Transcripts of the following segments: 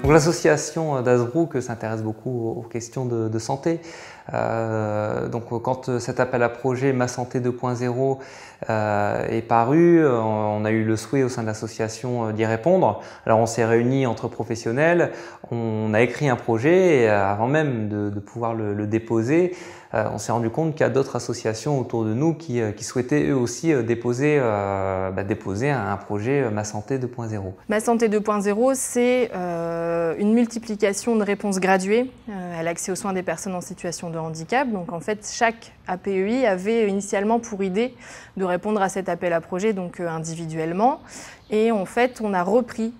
L'association d'Hazebrouck s'intéresse beaucoup aux questions de santé. Quand cet appel à projet Ma Santé 2.0 est paru, on a eu le souhait au sein de l'association d'y répondre. Alors on s'est réunis entre professionnels, on a écrit un projet et avant même de pouvoir le déposer, on s'est rendu compte qu'il y a d'autres associations autour de nous qui souhaitaient eux aussi déposer un projet Ma Santé 2.0. Ma Santé 2.0, c'est une multiplication de réponses graduées à l'accès aux soins des personnes en situation de handicap. Donc en fait, chaque APEI avait initialement pour idée de répondre à cet appel à projet individuellement. Et en fait, on a repris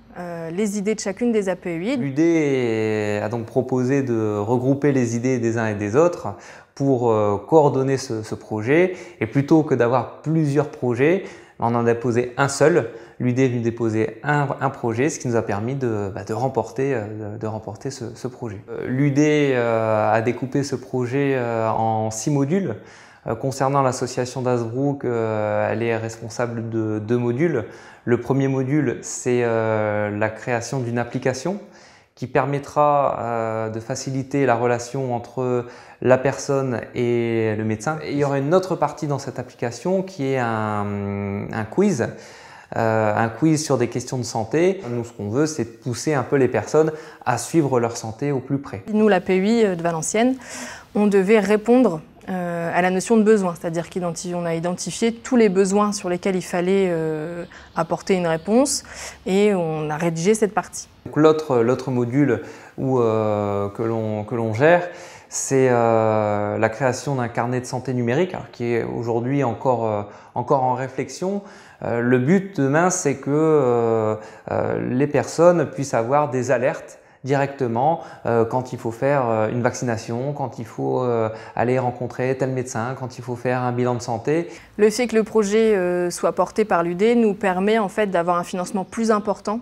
les idées de chacune des APEI. L'UD a donc proposé de regrouper les idées des uns et des autres pour coordonner ce projet. Et plutôt que d'avoir plusieurs projets, on en a déposé un seul. L'UD est venu déposer un projet, ce qui nous a permis de remporter ce projet. L'UD a découpé ce projet en 6 modules. Concernant l'association d'Hazebrouck, elle est responsable de 2 modules. Le premier module, c'est la création d'une application qui permettra de faciliter la relation entre la personne et le médecin. Et il y aura une autre partie dans cette application qui est un quiz. Un quiz sur des questions de santé. Nous, ce qu'on veut, c'est pousser un peu les personnes à suivre leur santé au plus près. Nous, l'APEI de Valenciennes, on devait répondre à la notion de besoin, c'est-à-dire qu'on a identifié tous les besoins sur lesquels il fallait apporter une réponse et on a rédigé cette partie. L'autre module que l'on gère, c'est la création d'un carnet de santé numérique qui est aujourd'hui encore en réflexion. Le but demain, c'est que les personnes puissent avoir des alertes directement quand il faut faire une vaccination, quand il faut aller rencontrer tel médecin, quand il faut faire un bilan de santé. Le fait que le projet soit porté par l'UD nous permet en fait d'avoir un financement plus important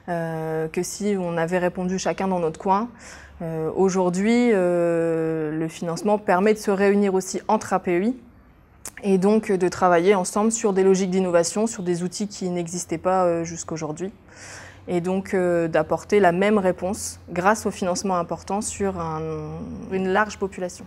que si on avait répondu chacun dans notre coin. Aujourd'hui, le financement permet de se réunir aussi entre APEI et donc de travailler ensemble sur des logiques d'innovation, sur des outils qui n'existaient pas jusqu'aujourd'hui. Et donc d'apporter la même réponse grâce au financement important sur une large population.